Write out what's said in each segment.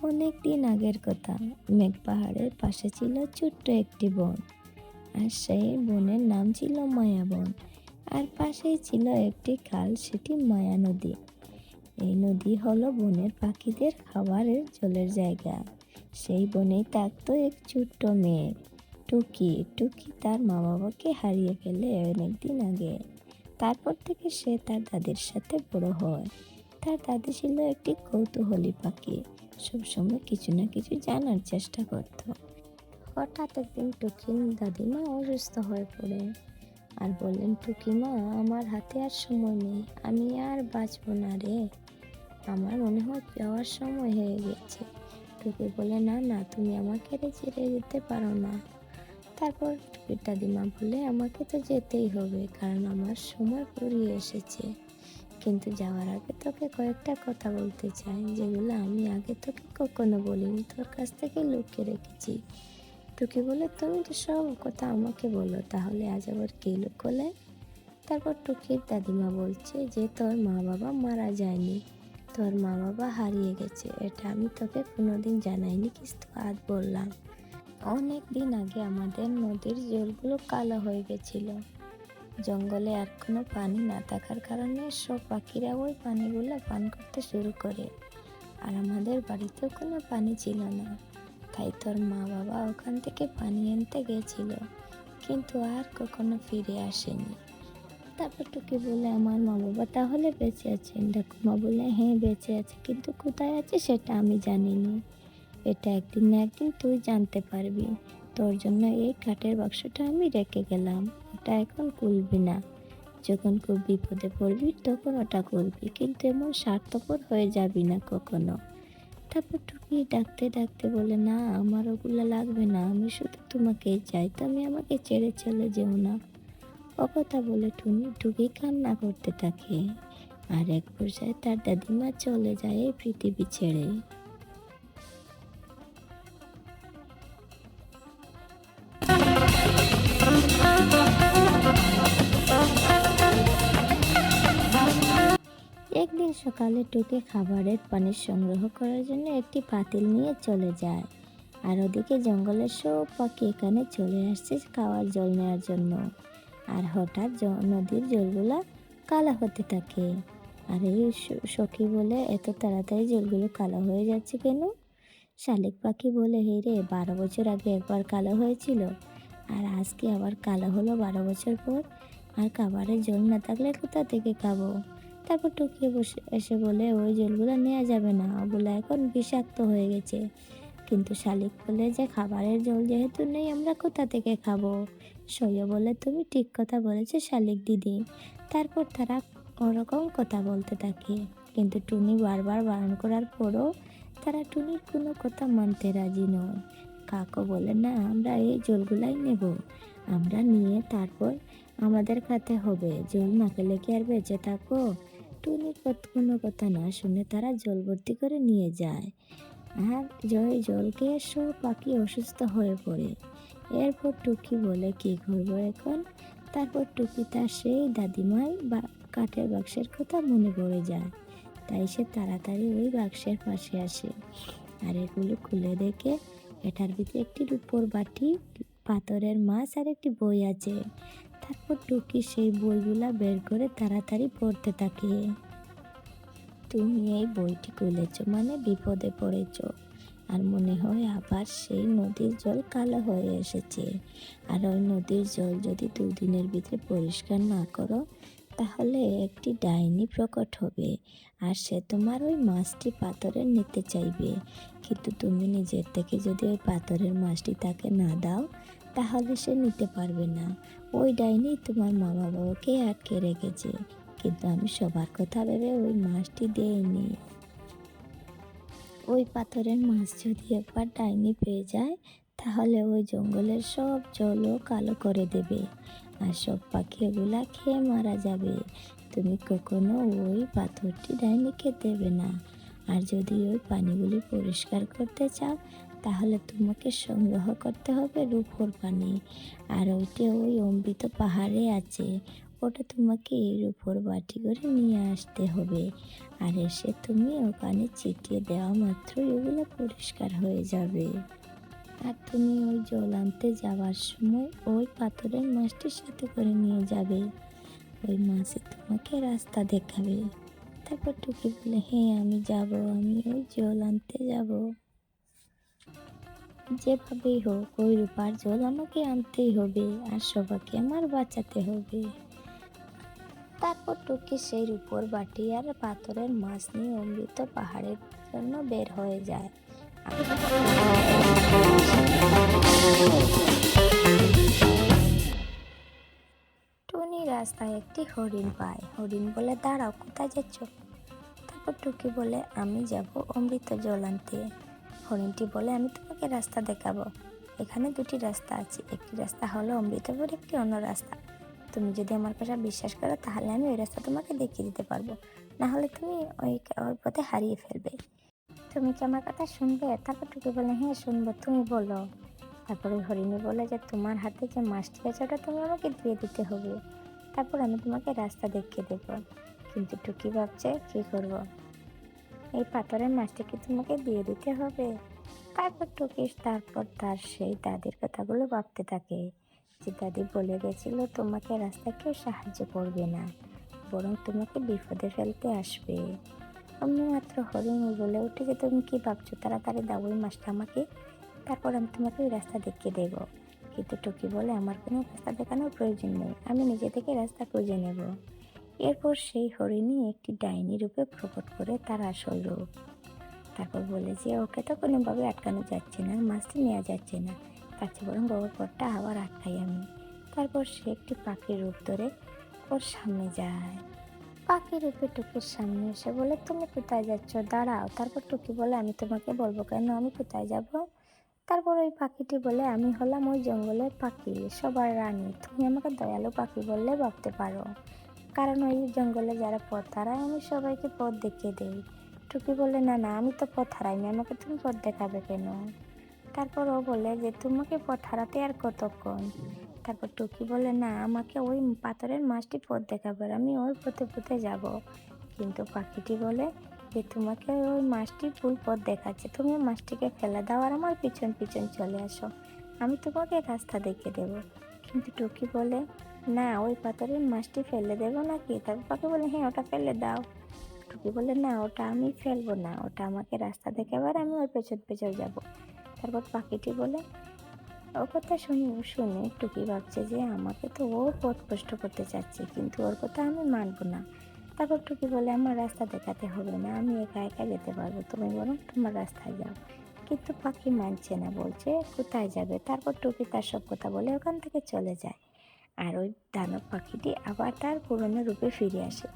অনেক দিন আগের কথা। মেঘ পাহাড়ের পাশে ছিল ছোট্ট একটি বন। আর সেই বনের নাম ছিল মায়াবন। আর পাশেই ছিল একটি খাল, সেটি মায়া নদী। এই নদী হলো বনের পাখিদের খাবারের জলের জায়গা। সেই বনেই থাকতো এক ছোট্ট মেয়ে, টুকি। টুকি তার মা বাবাকে হারিয়ে ফেলে অনেক দিন আগে। তারপর থেকে সে তার দাদির সাথে বড় হয়। তার দাদি ছিল একটি কৌতূহলী পাখি, সবসময় কিছু না কিছু জানার চেষ্টা করত। হঠাৎ একদিন টুকির দাদিমা অসুস্থ হয়ে পড়ে আর বললেন, টুকি মা, আমার হাতে আর সময় নেই, আমি আর বাঁচবো না রে, আমার মনে হয় যাওয়ার সময় হয়ে গেছে। টুকি বলে, না না, তুমি আমাকে ছেড়ে যেতে পারো না। তারপর টুকির দাদিমা বলে, আমাকে তো যেতেই হবে, কারণ আমার সময় ফুরিয়ে এসেছে। কিন্তু যাওয়ার আগে তোকে কয়েকটা কথা বলতে চাই, যেগুলো আমি আগে তোকে কখনো বলিনি, তোর কাছ থেকে লুকিয়ে রেখেছি। টুকি বলে, তুমি তো সব কথা আমাকে বলো, তাহলে আজ আবার কি লুকোলে? তারপর টুকির দাদিমা বলছে যে তোর মা বাবা মারা যায়নি, তোর মা বাবা হারিয়ে গেছে। এটা আমি তোকে কোনোদিন জানাইনি, কিন্তু আজ বললাম। অনেক দিন আগে আমাদের নদীর জলগুলো কালো হয়ে গেছিল। জঙ্গলে আর কোনো পানি না থাকার কারণে সব পাখিরা ওই পানিগুলো পান করতে শুরু করে। আর আমাদের বাড়িতেও কোনো পানি ছিল না, তাই তোর মা বাবা ওখান থেকে পানি আনতে গেছিল, কিন্তু আর কখনো ফিরে আসেনি। তারপর টুকি বলে, আমার মা বাবা তাহলে বেঁচে আছেন? ঠাকুমা বলে, হ্যাঁ বেঁচে আছে, কিন্তু কোথায় আছে সেটা আমি জানি না। এটা একদিন না একদিন তুই জানতে পারবি। তোর জন্য এই কাঠের বাক্সটা আমি রেখে গেলাম, ওটা এখন খুলবি না। যখন খুব বিপদে পড়বি তখন ওটা করবি, কিন্তু এমন স্বার্থপর হয়ে যাবি না কখনো। তারপর টুকি ডাকতে ডাকতে বলে, না, আমার ওগুলো লাগবে না, আমি শুধু তোমাকেই চাই, তুমি আমাকে ছেড়ে চলে যেও না। ও কথা বলে টুকি কান্না করতে থাকে। আর এক পর্যায়ে তার দাদিমা চলে যায় এই পৃথিবী ছেড়ে। একদিন সকালে টুকি খাবারের পানি সংগ্রহ করার জন্য একটি পাতিল নিয়ে চলে যায়। আর ওদিকে জঙ্গলের সব পাখি এখানে চলে আসছে খাওয়ার জল নেওয়ার জন্য। আর হঠাৎ নদীর জলগুলা কালো হতে থাকে। আর এই সখী বলে, এত তাড়াতাড়ি জলগুলো কালো হয়ে যাচ্ছে কেন? শালিক পাখি বলে, হে রে, 12 বছর আগে একবার কালো হয়েছিল, আর আজকে আবার কালো হলো 12 বছর পর। আর খাবারের জল না থাকলে কোথা থেকে খাবো? তারপর টুকিয়ে বসে এসে বলে, ওই জলগুলো নেওয়া যাবে না, ওগুলো এখন বিষাক্ত হয়ে গেছে। কিন্তু শালিক বলে যে, খাবারের জল যেহেতু নেই, আমরা কোথা থেকে খাবো? সইয় বলে, তুমি ঠিক কথা বলেছো শালিক দিদি। তারপর তারা ওরকম কথা বলতে থাকে, কিন্তু টুনি বারবার বারণ করার পরও তারা টুনির কোনো কথা মানতে রাজি নয়। কাকও বলে, না, আমরা এই জলগুলাই নেব, আমরা নিয়ে তারপর আমাদের খেতে হবে, জল না খেলে কি আর বেঁচে থাকবো? টুনির কোনো কথা না শুনে তারা জল ভর্তি করে নিয়ে যায়। আর জল খেয়ে সব পাখি অসুস্থ হয়ে পড়ে। এরপর টুকি বলে, কি করবো এখন? তারপর টুকি তার সেই দাদিমার কাঠের বাক্সের কথা মনে পড়ে যায়। তাই সে তাড়াতাড়ি ওই বাক্সের পাশে আসে। আর এগুলো খুলে দেখে এটার ভিতরে একটি রূপোর বাটি, পাথরের মাছ আর একটি বই আছে। তারপর টুকি সেই বইগুলা বের করে তাড়াতাড়ি পড়তে থাকে। তুমি এই বইটি খুলেছ মানে বিপদে পড়েছ। আর মনে হয় আবার সেই নদীর জল কালো হয়ে এসেছে। আর ওই নদীর জল যদি 2 দিনের ভিতরে পরিষ্কার না করো, তাহলে একটি ডাইনি প্রকট হবে, আর সে তোমার ওই মাছটি পাথরের নিতে চাইবে। কিন্তু তুমি নিজের থেকে যদি ওই পাথরের মাছটি তাকে না দাও, তাহলে সে নিতে পারবে না। ওই ডাইনি তোমার মা বাবাকে আটকে রেখেছে, কিন্তু আমি সবার কথা ভেবে ওই মাছটি দেইনি। ওই পাথরের মাছ যদি একবার ডাইনি পেয়ে যায়, তাহলে ওই জঙ্গলের সব জলও কালো করে দেবে, আর সব পাখি ওগুলা খেয়ে মারা যাবে। তুমি কখনো ওই পাথরটি ডাইনিকে দেবে না। আর যদি ওই পানিগুলি পরিষ্কার করতে চাও, তাহলে তোমাকে সংগ্রহ করতে হবে রূপোর পানি। আর ওইটা ওই অমৃত পাহাড়ে আছে, ওটা তোমাকে এর উপর বাটি করে নিয়ে আসতে হবে। আর এসে তুমি ওখানে ছিটিয়ে দেওয়া মাত্রই ওগুলো পরিষ্কার হয়ে যাবে। আর তুমি ওই জল আনতে যাওয়ার সময় ওই পাথরের মাছটির সাথে করে নিয়ে যাবে। ওই মাছে তোমাকে রাস্তা দেখাবে। তারপর টুকি বলে, হ্যাঁ আমি যাব, আমি ওই জল আনতে যাব। যেভাবেই হোক ওই রূপার জল আমাকে আনতেই হবে, আর সবাইকে আমার বাঁচাতে হবে। তারপর টুকি সেই রূপোর বাটি আর পাথরের মাছ নিয়ে অমৃত পাহাড়ের জন্য বের হয়ে যায়। টুনি রাস্তায় একটি হরিণ পায়। হরিণ বলে, দাঁড়াও, কোথায় যাচ্ছ? তারপর টুকি বলে, আমি যাব অমৃত জল আনতে। হরিণটি বলে, আমি তোমাকে রাস্তা দেখাবো। এখানে দুটি রাস্তা আছে, একটি রাস্তা হলো অমৃতপুর, একটি অন্য রাস্তা। তুমি যদি আমার কথা বিশ্বাস করো তাহলে আমি ওই রাস্তা তোমাকে দেখিয়ে দিতে পারবো, না হলে তুমি ওই ওই পথে হারিয়ে ফেলবে। তুমি কি আমার কথা শুনবে? তারপর টুকি বলে, হ্যাঁ শুনবো, তুমি বলো। তারপর ওই হরিণী বলে যে তোমার হাতে যে মাছটি আছে ওটা তুমি আমাকে দিয়ে দিতে হবে, তারপর আমি তোমাকে রাস্তা দেখিয়ে দেবো। কিন্তু টুকি ভাবছে কি করব, এই পাথরের মাছটি কি তোমাকে দিয়ে দিতে হবে? তারপর তার সেই দাদির কথাগুলো ভাবতে থাকে, যে দাদি বলে গেছিল তোমাকে রাস্তায় কেউ সাহায্য করবে না, বরং তোমাকে বিপদে ফেলতে আসবে। অমনি মাত্র হরিণ বলে উঠে যে তুমি কি ভাবছো, তাড়াতাড়ি দাও ওই মাছটা আমাকে, তারপর আমি তোমাকে ওই রাস্তা দেখিয়ে দেবো। কিন্তু টুকি বলে, আমার কোনো রাস্তা দেখানোর প্রয়োজন নেই, আমি নিজে থেকে রাস্তা খুঁজে নেব। এরপর সেই হরিণী একটি ডাইনি রূপে প্রকট করে তার আসল রূপ। তারপর বলে যে ওকে তো কোনোভাবে আটকানো যাচ্ছে না, মাছটি নেওয়া যাচ্ছে না, তার চেয়ে বরং গহ্বরটা আবার আটকাই আমি। তারপর সে একটি পাখির রূপ ধরে ওর সামনে যায়। পাখি রূপে টুকির সামনে এসে বলে, তুমি কোথায় যাচ্ছ, দাঁড়াও। তারপর টুকি বলে, আমি তোমাকে বলবো কেন আমি কোথায় যাব? তারপর ওই পাখিটি বলে, আমি হলাম ওই জঙ্গলের পাখি, সবার রানী, তুমি আমাকে দয়ালু পাখি বললে ভাবতে পারো, কারণ ওই জঙ্গলে যারা পথ হারায় আমি সবাইকে পথ দেখিয়ে দেই। টুকি বলে, না না, আমি তো পথ হারাইনি, আমাকে তুমি পথ দেখাবে কেন? তারপর ও বলে যে তোমাকে পথ হারাতে আর কতক্ষণ? তারপর টুকি বলে, না, আমাকে ওই পাথরের মাছটি পথ দেখাবে, আমি ওই পথে পথে যাব। কিন্তু পাখিটি বলে যে তোমাকে ওই মাছটি ভুল পথ দেখাচ্ছে, তুমি মাছটিকে ফেলে দাও আর আমার পিছন পিছন চলে আসো, আমি তোমাকে রাস্তা দেখিয়ে দেবো। কিন্তু টুকি বলে, না, ওই পাথরের মাছটি ফেলে দেবো নাকি? তারপর পাখি বলে, হ্যাঁ ওটা ফেলে দাও। টুকি বলে, না, ওটা আমি ফেলবো না, ওটা আমাকে রাস্তা দেখাবার, আমি ওর পেছন পেছন যাব। তারপর পাখিটি বলে, ও কথা শুনে টুকি ভাবছে যে আমাকে তো ও পথ কষ্ট করতে চাচ্ছে, কিন্তু ওর কথা আমি মানবো না। তারপর টুকি বলে, আমার রাস্তা দেখাতে হবে না, আমি একা একা যেতে পারবো, তুমি বরং তোমার রাস্তায় যাও। কিন্তু পাখি মানছে না, বলছে কোথায় যাবে। তারপর টুকি তার সব কথা বলে ওখান থেকে চলে যায়। আর ওই দানব পাখিটি আবার তার পুরনো রূপে ফিরে আসে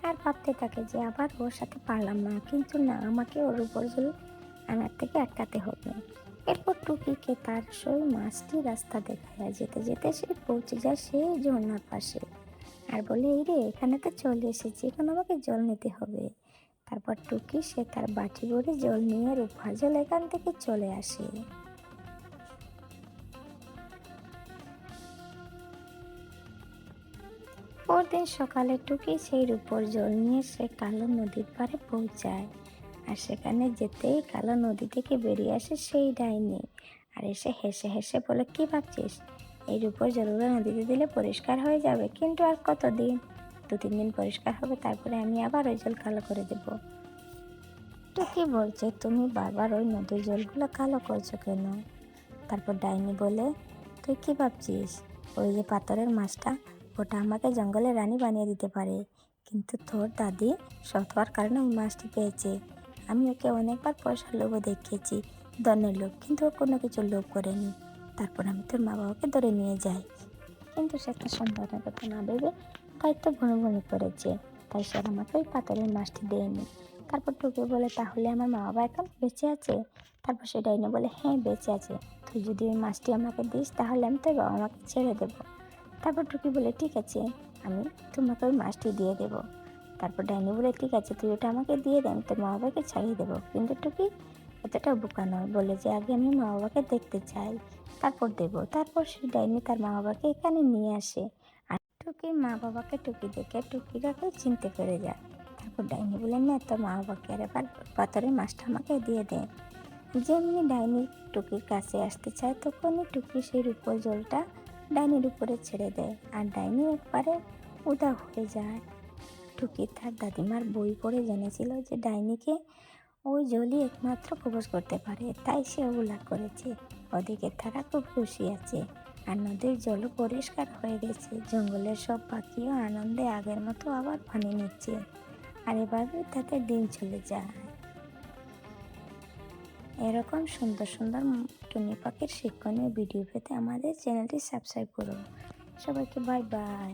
আর ভাবতে থাকে যে আবার ওর সাথে পারলাম না, কিন্তু না, আমাকে ওর উপর জল আনার থেকে আটকাতে হবে। এরপর টুকিকে তার সেই মাছটি রাস্তা দেখায়, যেতে যেতে সে পৌঁছে যায় সেই ঝর্ণার পাশে আর বলে, এই রে, এখানে তো চলে এসেছি, এখন আমাকে জল নিতে হবে। তারপর টুকি সে তার বাটি ভরে জল নিয়ে রূপার জল এখান থেকে চলে আসে। পরদিন সকালে টুকি সেই রূপোর জল নিয়ে সে কালো নদীর পাড়ে পৌঁছায়। আর সেখানে যেতেই কালো নদী থেকে বেরিয়ে আসে সেই ডাইনি আর এসে হেসে হেসে বলে, কি ভাবছিস, এই রূপোর জলগুলো নদীতে দিলে পরিষ্কার হয়ে যাবে, কিন্তু আর কতদিন, 2-3 দিন পরিষ্কার হবে, তারপরে আমি আবার ওই জল কালো করে দেব। টুকি বলছে, তুমি বারবার ওই নদীর জলগুলো কালো করছো কেন? তারপর ডাইনি বলে, তুই কি ভাবছিস, ওই যে পাথরের মাছটা, ওটা আমাকে জঙ্গলের রানী বানিয়ে দিতে পারে, কিন্তু তোর দাদি সৎ হওয়ার কারণে ওই মাছটি পেয়েছে। আমি ওকে অনেকবার পয়সার লোভও দেখিয়েছি, ধনের লোভ, কিন্তু ও কোনো কিছু লোভ করেনি। তারপর আমি তোর মা বাবাকে ধরে নিয়ে যাই, কিন্তু সে একটা সন্তানের কথা না ভেবে দায়িত্ব ভুনে ভুনে করেছে, তাই সে আমাকে ওই পাথরের মাছটি দেয়নি। তারপর টুকি বলে, তাহলে আমার মা বাবা এখন বেঁচে আছে? তারপর সে ডাইনি বলে, হ্যাঁ বেঁচে আছে, তুই যদি ওই মাছটি আমাকে দিস তাহলে আমি তোর বাবা মাকে ছেড়ে দেবো। তারপর টুকি বলে, ঠিক আছে, আমি তোমাকে ওই মাছটি দিয়ে দেবো। তারপর ডাইনি বলে, ঠিক আছে, তুই ওটা আমাকে দিয়ে দে, আমি তোর মা বাবাকে ছাড়িয়ে দেবো। কিন্তু টুকি এতটা বোকা নয়, বলে যে আগে আমি মা বাবাকে দেখতে চাই, তারপর দেবো। তারপর সেই ডাইনি তার মা বাবাকে এখানে নিয়ে আসে। আর টুকির মা বাবাকে টুকি দেখে টুকিটাকে চিনতে পেরে যায়। তারপর ডাইনি বলেন, না তোর মা বাবাকে, আর এবার পাথরের মাছটা আমাকে দিয়ে দে। যেমনি ডাইনি টুকির কাছে আসতে চায় তখনই টুকি সেই রূপোর জলটা ডাইনির উপরে ছেড়ে দেয়, আর ডাইনি একবারে উধাও হয়ে যায়। টুকি তার দাদিমার বই পড়ে জেনেছিল যে ডাইনিকে ওই জলই একমাত্র কবজ করতে পারে, তাই সে ওগুলা করেছে। ওদিকে তারা খুব খুশি আছে, আর নদীর জলও পরিষ্কার হয়ে গেছে। জঙ্গলের সব পাখিও আনন্দে আগের মতো আবার পানি নিচ্ছে, আর এভাবে তাদের দিন চলে যায়। এরকম সুন্দর সুন্দর টুনি পাখির শিক্ষণীয় ভিডিও পেতে আমাদের চ্যানেলটি সাবস্ক্রাইব করুন। সবাইকে বাই বাই।